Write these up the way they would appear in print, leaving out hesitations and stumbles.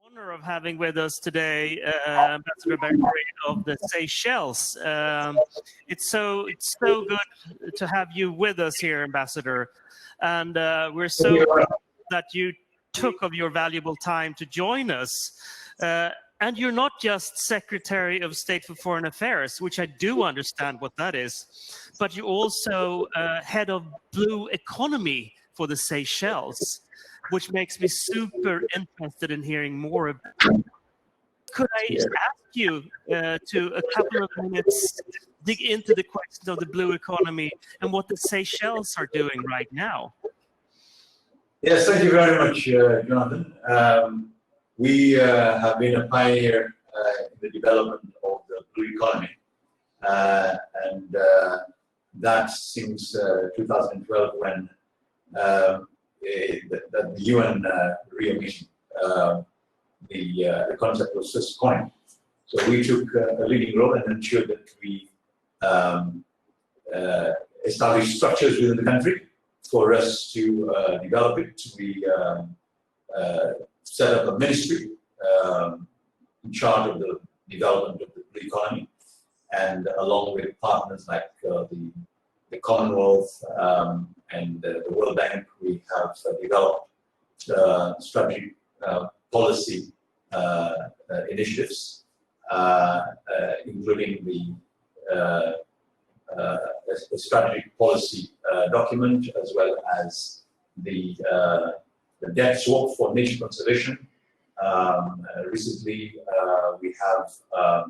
Honor of having with us today Ambassador Faure of the Seychelles. It's so good to have you with us here, Ambassador, and we're so proud that you took of your valuable time to join us. And you're not just Secretary of State for Foreign Affairs, which I do understand what that is, but you're also head of Blue Economy for the Seychelles, which makes me super interested in hearing more about it. Could I ask you to a couple of minutes dig into the question of the blue economy and what the Seychelles are doing right now? Yes, thank you very much, Jonathan. We have been a pioneer in the development of the blue economy, and that since 2012 when the UN Rio mission, the concept was first coined. So we took a leading role and ensured that we established structures within the country for us to develop it. We set up a ministry in charge of the development of the blue economy, and along with partners like the Commonwealth and the World Bank, we have developed strategic policy initiatives, including the strategic policy document, as well as the debt swap for nature conservation. Recently, we have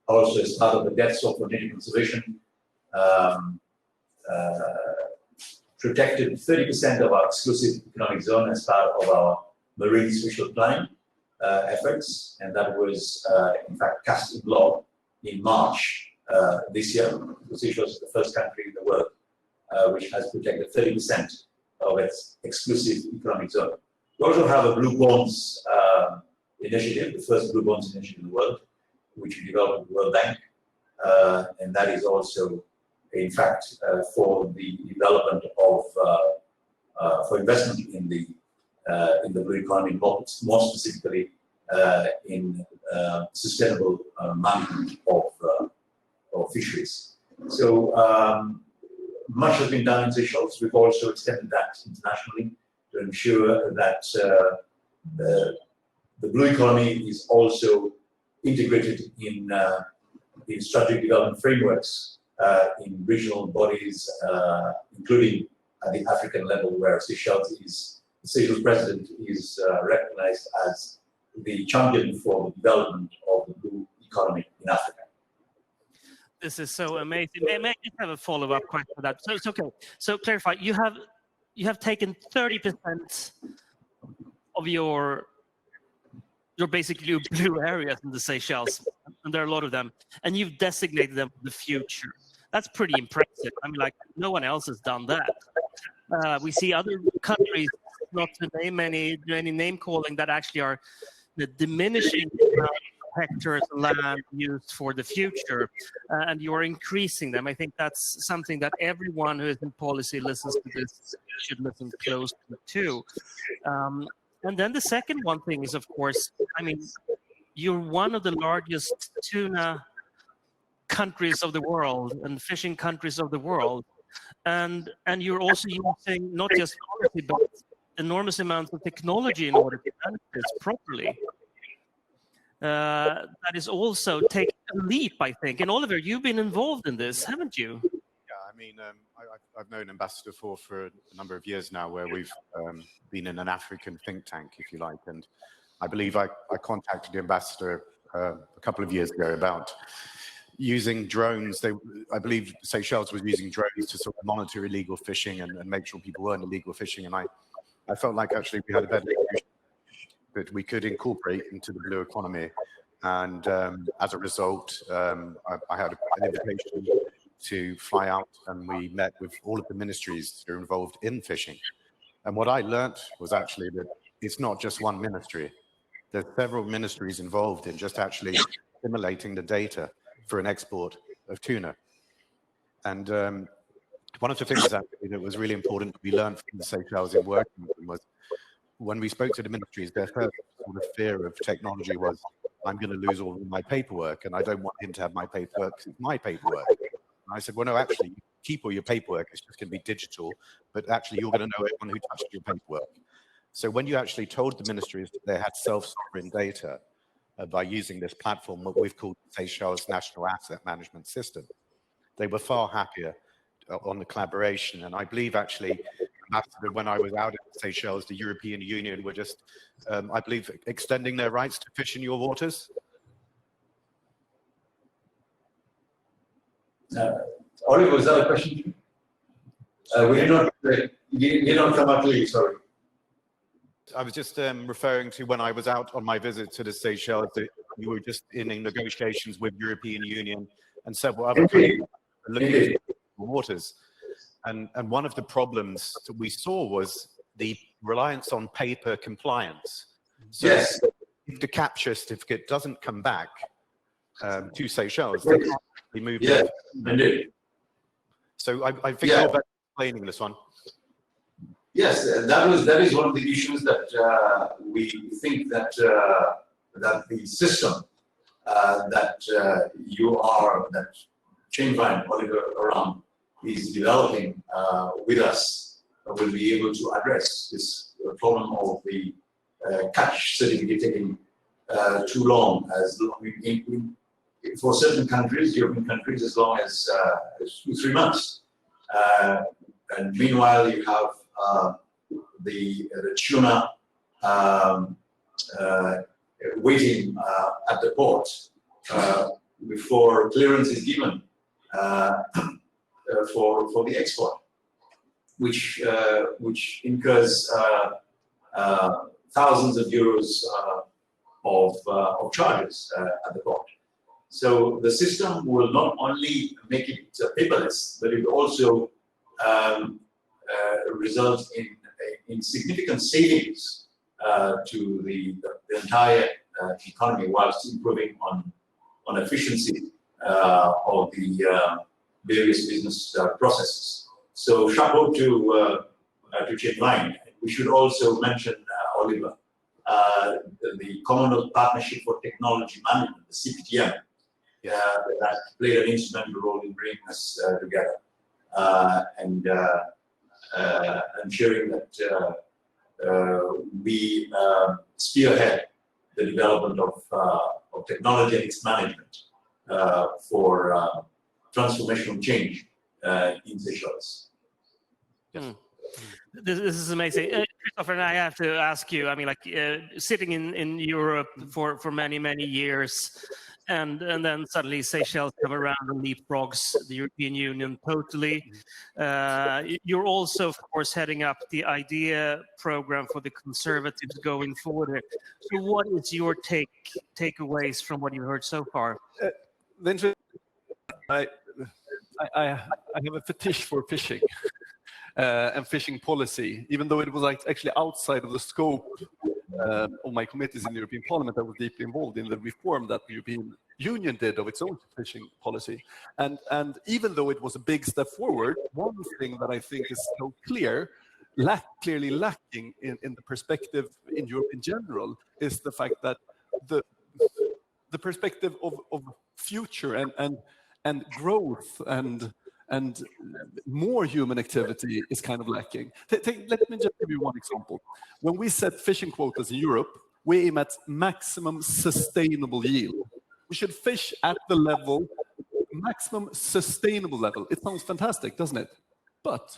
also, as part of the debt swap for nature conservation, protected 30% of our exclusive economic zone as part of our marine spatial planning efforts, and that was in fact cast in law in March this year. Seychelles is the first country in the world which has protected 30% of its exclusive economic zone. We also have a blue bonds initiative, the first blue bonds initiative in the world, which we developed with the World Bank, and that is also, in fact, for the development of for investment in the blue economy, more specifically in sustainable management of fisheries. So much has been done in Seychelles. We've also extended that internationally to ensure that the blue economy is also integrated in strategic development frameworks in regional bodies, including at the African level, where the Seychelles president is recognized as the champion for the development of the blue economy in Africa. This is so amazing. May I just have a follow-up question for that? So it's okay. So clarify, you have taken 30% of your basically blue areas in the Seychelles, and there are a lot of them, and you've designated them for the future. That's pretty impressive. I mean, like, no one else has done that. We see other countries, not to name any name calling, that actually are diminishing the amount of hectares of land used for the future, and you are increasing them. I think that's something that everyone who is in policy listens to this should listen closely to. And then the second one thing is, of course, I mean, you're one of the largest tuna countries of the world and fishing countries of the world, and you're also using not just policy but enormous amounts of technology in order to manage this properly. That is also taking a leap, I think. And Oliver, you've been involved in this, haven't you? Yeah, I mean, I've known Ambassador Faure for a number of years now, where we've been in an African think tank, if you like. And I believe I contacted the ambassador a couple of years ago about using drones. I believe Seychelles was using drones to sort of monitor illegal fishing and make sure people weren't illegal fishing. And I felt like actually we had a better solution that we could incorporate into the blue economy. And as a result, I had an invitation to fly out, and we met with all of the ministries that are involved in fishing. And what I learned was actually that it's not just one ministry. There's several ministries involved in just actually simulating the data for an export of tuna. And one of the things that was really important that we learned from the Seychelles in working with them was when we spoke to the ministries, their first sort of fear of technology was, I'm going to lose all of my paperwork, and I don't want him to have my paperwork because it's my paperwork. And I said, well, no, actually, you keep all your paperwork. It's just going to be digital, but actually, you're going to know everyone who touched your paperwork. So when you actually told the ministries that they had self-sovereign data by using this platform, what we've called Seychelles National Asset Management System, they were far happier on the collaboration. And I believe actually, Ambassador, when I was out at Seychelles, the European Union were just, I believe, extending their rights to fish in your waters. Oliver, was that a question? You did not come out clearly, sorry. I was just referring to when I was out on my visit to the Seychelles, that you were just in negotiations with European Union and several other countries looking at the waters. And one of the problems that we saw was the reliance on paper compliance. So yes. If the capture certificate doesn't come back to Seychelles, they can't be moved. Yes, indeed. So I think you're better explaining this one. Yes, that is one of the issues that we think that that the system that Chainvine, Oliver Oram, is developing with us will be able to address this problem of the catch certificate taking too long, for certain countries, European countries, as long as 2-3 months. And meanwhile, you have the tuna waiting at the port before clearance is given for the export, which incurs thousands of euros of charges at the port. So the system will not only make it paperless, but it will also result in significant savings to the entire economy, whilst improving on efficiency of the various business processes. So chapeau to Chainvine. We should also mention, Oliver, the Commonwealth Partnership for Technology Management, the CPTM, that played an instrumental role in bringing us together and ensuring that we spearhead the development of technology and its management for transformational change in Seychelles. This is amazing. Christofer, and I have to ask you, I mean, like sitting in Europe for many, many years, and then suddenly Seychelles come around and leapfrogs the European Union totally. You're also, of course, heading up the IDEA program for the Conservatives going forward. So what is your takeaways from what you heard so far? I have a fetish for fishing and fishing policy, even though it was actually outside of the scope of my committees in the European Parliament. I was deeply involved in the reform that the European Union did of its own fishing policy. And even though it was a big step forward, one thing that I think is so clearly lacking in the perspective in Europe in general is the fact that the perspective of future and growth and more human activity is kind of lacking. Let me just give you one example. When we set fishing quotas in Europe, we aim at maximum sustainable yield. We should fish at the maximum sustainable level. It sounds fantastic, doesn't it? But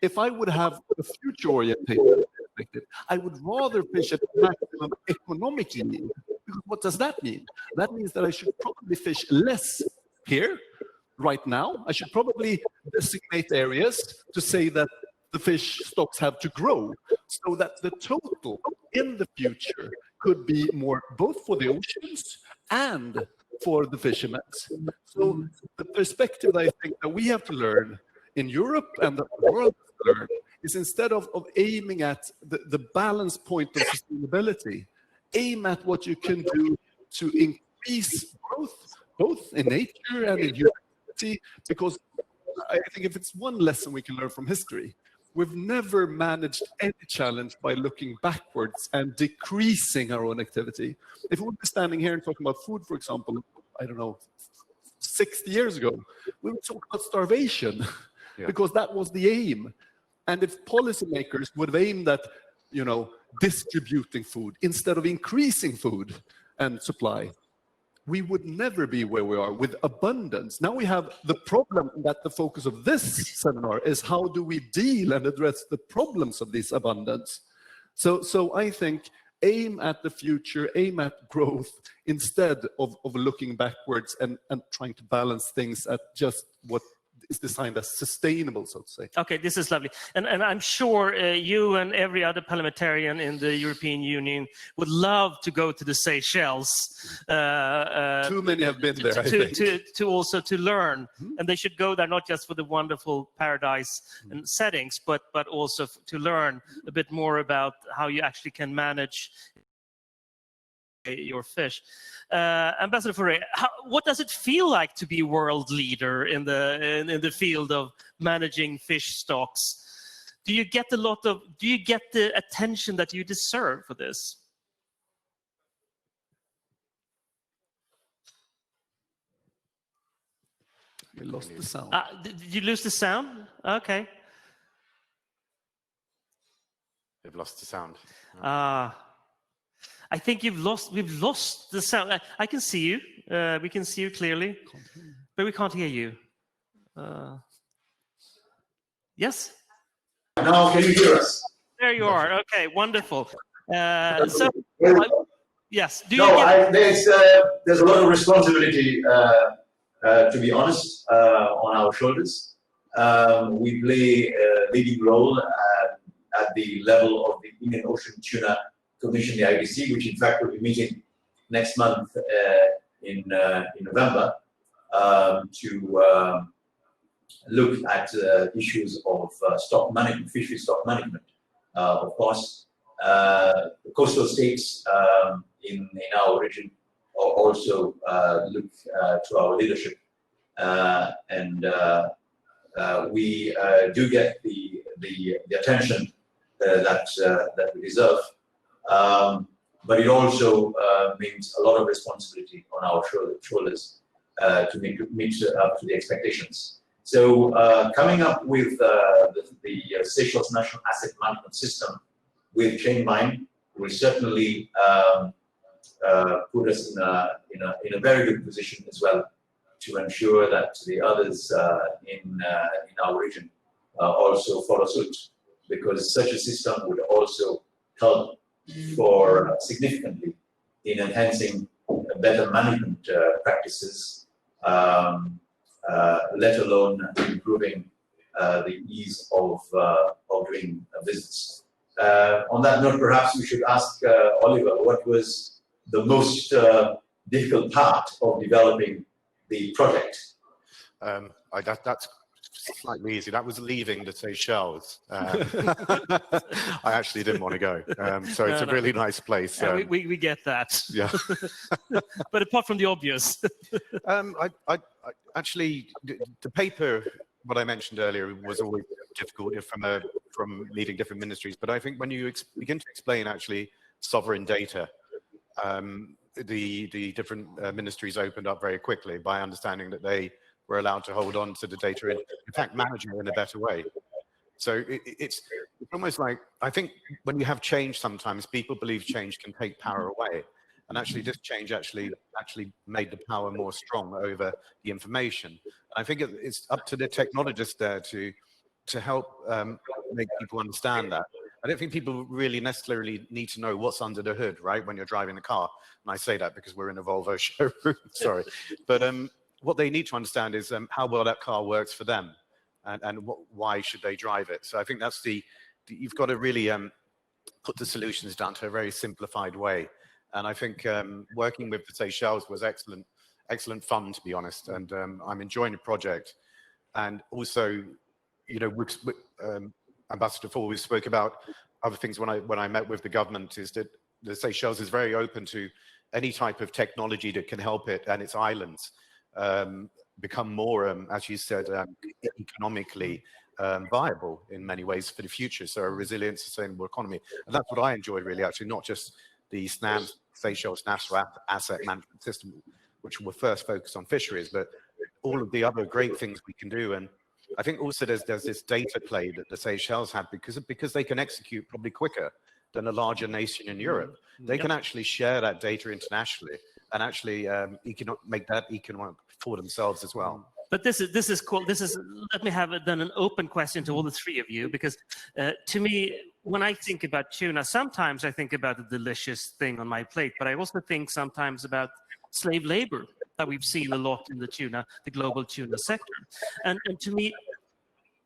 if I would have a future-oriented perspective, I would rather fish at maximum economic yield. Because what does that mean? That means that I should probably fish less here, right now. I should probably designate areas to say that the fish stocks have to grow so that the total in the future could be more both for the oceans and for the fishermen. So the perspective that I think that we have to learn in Europe and the world has to learn is, instead of aiming at the balance point of sustainability, aim at what you can do to increase growth, both in nature and in humanity. Because I think if it's one lesson we can learn from history, we've never managed any challenge by looking backwards and decreasing our own activity. If we were standing here and talking about food, for example, I don't know, 60 years ago, we would talk about starvation because that was the aim. And if policymakers would have aimed at, distributing food instead of increasing food and supply, we would never be where we are with abundance. Now we have the problem that the focus of this seminar is how do we deal and address the problems of this abundance. So I think aim at the future, aim at growth instead of looking backwards and trying to balance things at just what is designed as sustainable, so to say. Okay, this is lovely. And I'm sure you and every other parliamentarian in the European Union would love to go to the Seychelles. Too many have been there, I think. To also to learn. And they should go there not just for the wonderful paradise and settings, but also to learn a bit more about how you actually can manage your fish. Ambassador Faure, what does it feel like to be world leader in the field of managing fish stocks? Do you get the attention that you deserve for this? We lost the sound. Did you lose the sound? Okay. They've lost the sound. I think we've lost the sound. I can see you. We can see you clearly, but we can't hear you. Yes? Now, can you hear us? There you are. Okay, wonderful. Yes. Do you there's a lot of responsibility, to be honest, on our shoulders. We play a leading role at the level of the Indian Ocean Tuna Commission, the IBC, which in fact will be meeting next month in November to look at issues of stock management, fishery stock management. Of course, the coastal states in our region also look to our leadership, and we do get the attention that we deserve. But it also means a lot of responsibility on our shoulders to meet up to the expectations. So coming up with the Seychelles National Asset Management System with Chain Mine will certainly put us in a very good position as well to ensure that the others in our region also follow suit, because such a system would also help for significantly in enhancing better management practices, let alone improving the ease of doing business. On that note, perhaps we should ask Oliver, what was the most difficult part of developing the project? That's slightly easy. That was leaving the Seychelles. I actually didn't want to go. So it's a really nice place. We get that. Yeah. But apart from the obvious. I actually, the paper, what I mentioned earlier, was always difficult from leading different ministries. But I think when you begin to explain actually sovereign data, the different ministries opened up very quickly by understanding that they were allowed to hold on to the data and, in fact, manage it in a better way. So it's almost like, I think when you have change sometimes, people believe change can take power away. And actually this change actually made the power more strong over the information. And I think it's up to the technologists there to help make people understand that. I don't think people really necessarily need to know what's under the hood, right, when you're driving a car. And I say that because we're in a Volvo showroom, sorry. But what they need to understand is how well that car works for them and why should they drive it. So I think that's you've got to really put the solutions down to a very simplified way. And I think working with the Seychelles was excellent fun, to be honest. And I'm enjoying the project. And also, with Ambassador Faure, we spoke about other things when I met with the government, is that the Seychelles is very open to any type of technology that can help it and its islands become more, as you said, economically viable in many ways for the future. So a resilient, sustainable economy. And that's what I enjoy really, actually, not just the Seychelles National Asset Management System, which will first focus on fisheries, but all of the other great things we can do. And I think also there's this data play that the Seychelles have because they can execute probably quicker than a larger nation in Europe. They can actually share that data internationally and actually make that economic for themselves as well. But this is cool. Let me have then an open question to all the three of you, because to me, when I think about tuna, sometimes I think about the delicious thing on my plate, but I also think sometimes about slave labor that we've seen a lot in the global tuna sector. And to me,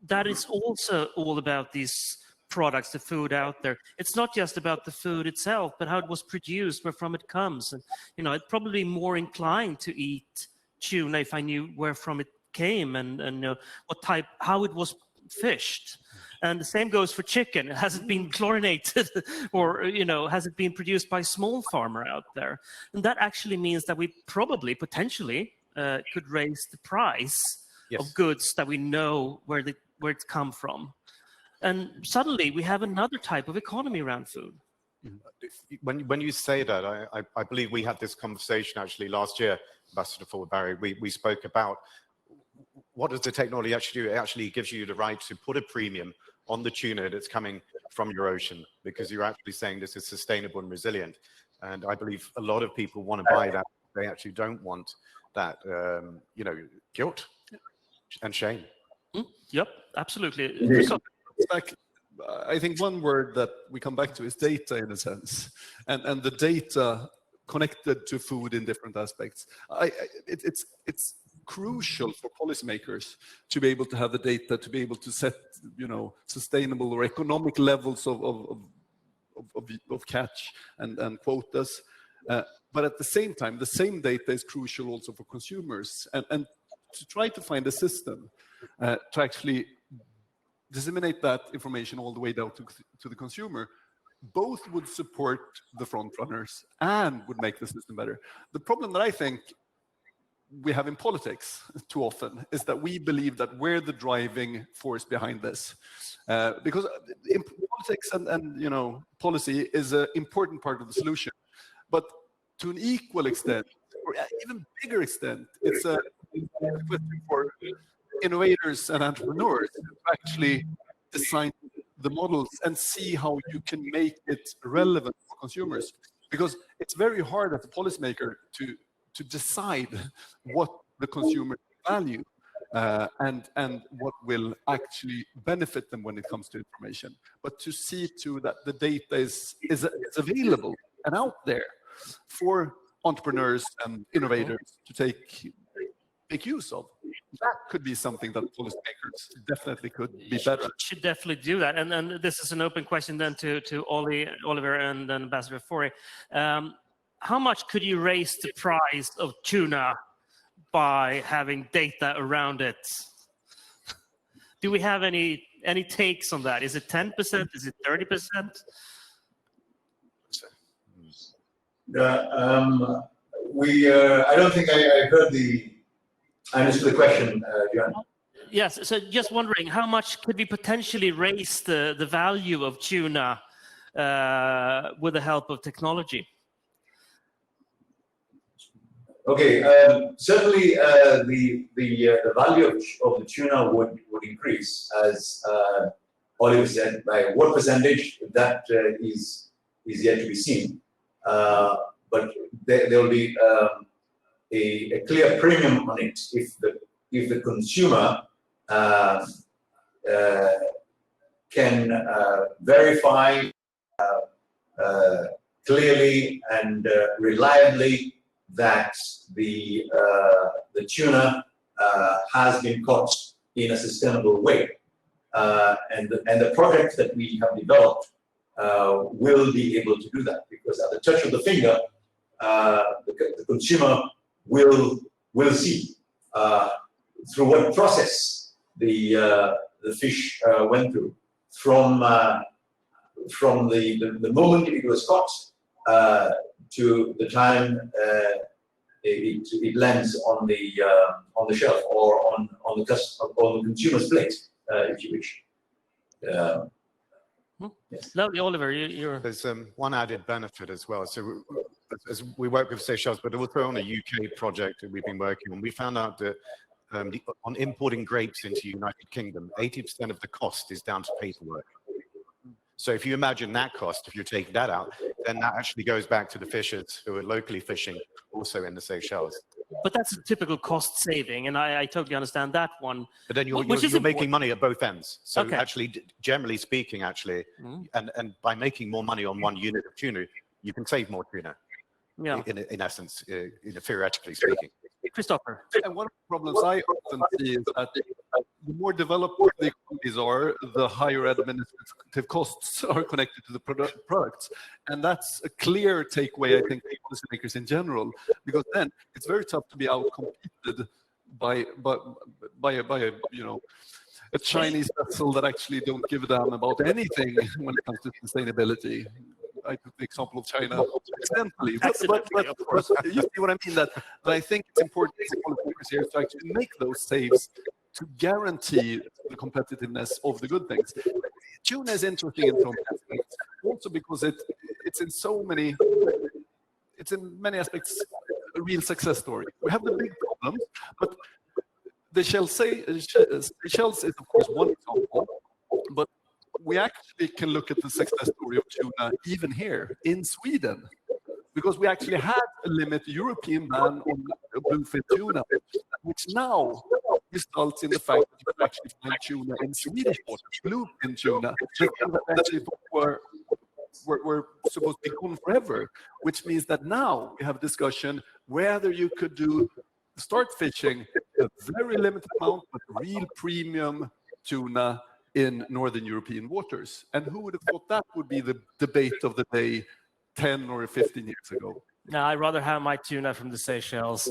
that is also all about these products, the food out there. It's not just about the food itself, but how it was produced, where from it comes. And, I'd probably be more inclined to eat tuna if I knew where from it came and what type, how it was fished. And the same goes for chicken. Has it been chlorinated or, has it been produced by a small farmer out there? And that actually means that we probably, potentially, could raise the price of goods that we know where it's come from. And suddenly we have another type of economy around food. When you say that, I believe we had this conversation actually last year, Ambassador Faure, Barry. We spoke about what does the technology actually do? It actually gives you the right to put a premium on the tuna that's coming from your ocean, because you're actually saying this is sustainable and resilient. And I believe a lot of people want to buy that. They actually don't want that, guilt and shame. Yep, absolutely. I think one word that we come back to is data, in a sense, and the data connected to food in different aspects. It's crucial for policymakers to be able to have the data, to be able to set, sustainable or economic levels of catch and quotas. But at the same time, the same data is crucial also for consumers, and to try to find a system to actually disseminate that information all the way down to the consumer, both would support the front runners and would make the system better. The problem that I think we have in politics too often is that we believe that we're the driving force behind this. Because in politics and policy is an important part of the solution. But to an equal extent, or even bigger extent, it's a question for innovators and entrepreneurs to actually design the models and see how you can make it relevant for consumers. Because it's very hard as a policymaker to decide what the consumer value and what will actually benefit them when it comes to information. But to see to that the data is available and out there for entrepreneurs and innovators to take use of. That could be something that policymakers definitely could be better. Should definitely do that. And this is an open question then to Oliver and then Ambassador Faure. How much could you raise the price of tuna by having data around it? Do we have any takes on that? Is it 10%? Is it 30%? I don't think I heard I understood the question, John. Yes, so just wondering, how much could we potentially raise the value of tuna with the help of technology? Okay, certainly the value of the tuna would increase, as Oliver said. By what percentage, that is yet to be seen. But there will be a clear premium on it if the consumer can verify clearly and reliably that the tuna has been caught in a sustainable way, and the project that we have developed will be able to do that, because at the touch of the finger, the consumer will see through what process the fish went through from the moment it was caught to the time it lands on the shelf or on the consumer's plate. if you wish. Yes. Lovely, Oliver. You're There's one added benefit as well. So as we work with Seychelles, but also on a UK project that we've been working on, we found out that on importing grapes into the United Kingdom, 80% of the cost is down to paperwork. So if you imagine that cost, if you're taking that out, then that actually goes back to the fishers who are locally fishing also in the Seychelles. But that's a typical cost saving, and I totally understand that one. But then you're making money at both ends. So actually, generally speaking, and by making more money on one unit of tuna, you can save more tuna. Yeah. In essence, theoretically speaking. Christofer. And one of the problems I often see is that the more developed the economies are, the higher administrative costs are connected to the products. And that's a clear takeaway, I think, for policymakers in general, because then it's very tough to be outcompeted by a Chinese vessel that actually don't give a damn about anything when it comes to sustainability. I took the example of China accidentally, but you see what I mean? That I think it's important for policymakers here to actually make those saves to guarantee the competitiveness of the good things. Tuna is interesting in some aspects, also because it's in many aspects a real success story. We have the big problems, but the Seychelles is of course one example, but we actually can look at the success story of tuna even here in Sweden, because we actually had a European ban on bluefin tuna, which now results in the fact that you can actually find tuna in Swedish waters, bluefin tuna, that actually were supposed to be gone forever, which means that now we have a discussion whether you could start fishing a very limited amount, but real premium tuna in Northern European waters. And who would have thought that would be the debate of the day 10 or 15 years ago? No, I'd rather have my tuna from the Seychelles.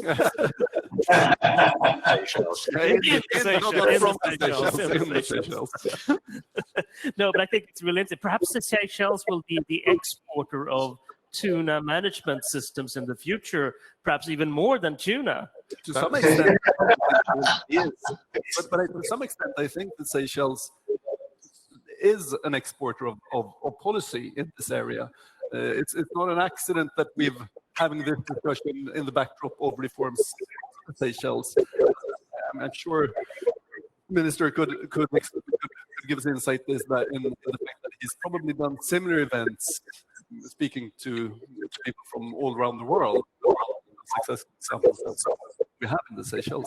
No, but I think it's really interesting. Perhaps the Seychelles will be the exporter of tuna management systems in the future, perhaps even more than tuna. To some extent, yes. But to some extent, I think the Seychelles is an exporter of policy in this area. It's not an accident that we've having this discussion in the backdrop of reforms in Seychelles. I'm sure Minister could give us insight in the fact that he's probably done similar events, speaking to people from all around the world. Success examples that we have in the Seychelles.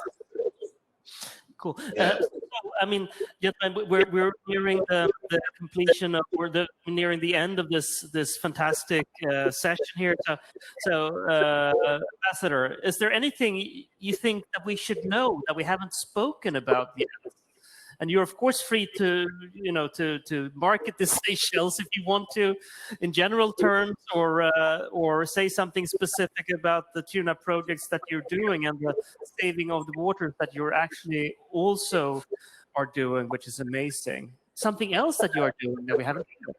Cool. I mean, gentlemen, we're nearing the completion of, nearing the end of this fantastic session here. So, Ambassador, is there anything you think that we should know that we haven't spoken about yet? And you're of course free to market the Seychelles if you want to, in general terms, or say something specific about the tuna projects that you're doing and the saving of the waters that you're actually also are doing, which is amazing. Something else that you are doing that we haven't seen.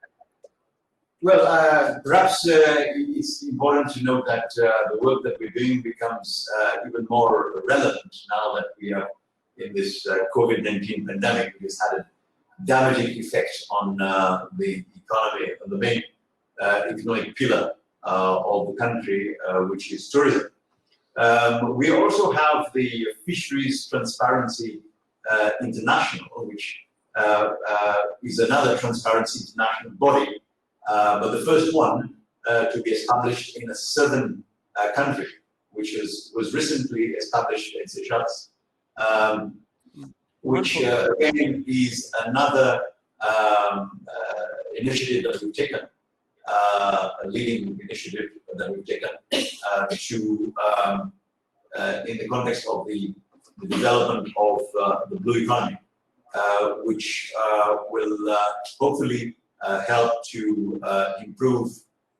Well, perhaps it's important to note that the work that we're doing becomes even more relevant now that we are in this COVID-19 pandemic. It's had a damaging effect on the economy, on the main economic pillar of the country, which is tourism. We also have the Fisheries Transparency International, which is another transparency international body, but the first one to be established in a southern country, which was recently established in Seychelles. Which again is another initiative that we've taken, a leading initiative that we've taken in the context of the development of the blue economy, which will hopefully help to improve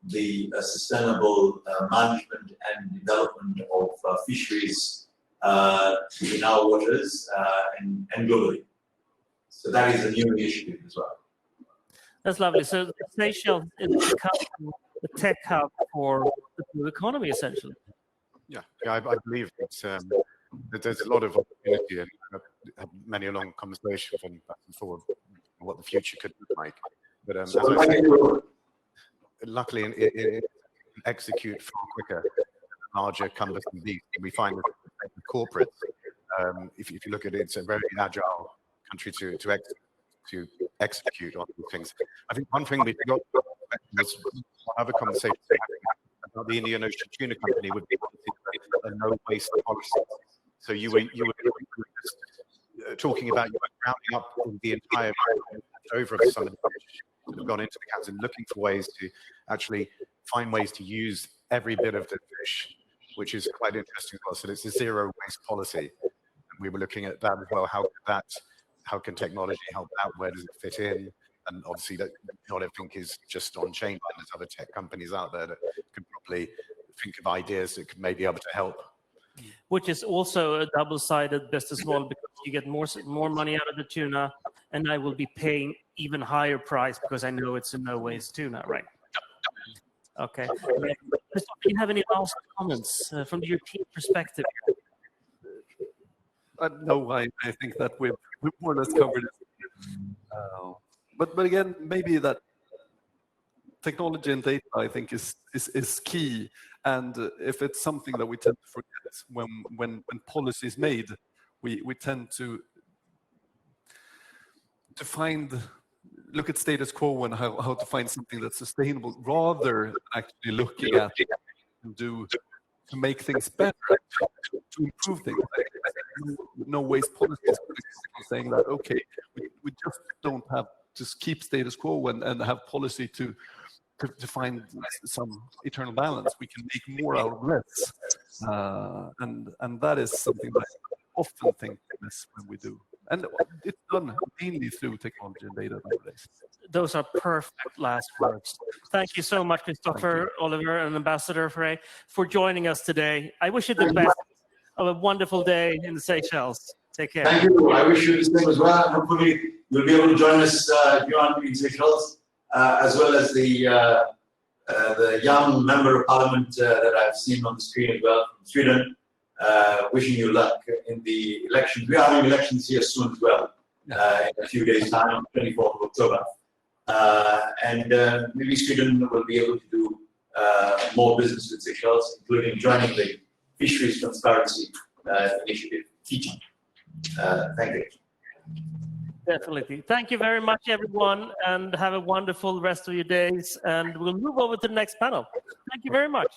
the sustainable management and development of fisheries in our waters and globally. So that is a new initiative as well. That's lovely. So Seychelles is becoming the tech hub for the blue economy, essentially. Yeah, I believe that there's a lot of opportunity, and I've had many a long conversation with for what the future could look like. But as So, I said, luckily, it execute far quicker, larger, cumbersome beast. And we find that the corporates, if you look at it, it's a very agile country to execute on these things. I think one thing we forgot was another conversation about the Indian Ocean Tuna Company would be a no waste policy. So you were just talking about you were rounding up the entire over of some of the fish that have gone into the cans and looking for ways to actually find ways to use every bit of the fish, which is quite interesting as well. So it's a zero waste policy. And we were looking at that as well. How can technology help out? Where does it fit in? And obviously that not everything is just on chain. There's other tech companies out there that could probably think of ideas that could maybe be able to help. Which is also a double-sided business model, because you get more money out of the tuna, and I will be paying even higher price because I know it's a no-waste tuna, right? Okay. Christofer, do you have any last comments from the European perspective? No, I think that we've more or less covered it. But again, maybe that technology and data, I think, is key. And if it's something that we tend to forget when policy is made, we tend to look at status quo and how to find something that's sustainable, rather than actually looking at to make things better, to improve things. No waste policies saying that, okay, we just don't have to keep status quo and have policy to find some eternal balance. We can make more out of less, and that is something that I often think miss when we do. And it's done mainly through technology and data nowadays. Those are perfect last words. Thank you so much, Christofer, Oliver, and Ambassador Faure, for joining us today. I wish you the best of a wonderful day in the Seychelles. Take care. Thank you. I wish you the same as well. Hopefully, you'll be able to join us beyond in Seychelles, as well as the young member of parliament that I've seen on the screen as well from Sweden. Wishing you luck in the elections. We are having elections here soon as well, in a few days' time, on 24th of October. And maybe Sweden will be able to do more business with Seychelles, including joining the Fisheries Transparency Initiative. Thank you. Definitely. Thank you very much, everyone, and have a wonderful rest of your days. And we'll move over to the next panel. Thank you very much.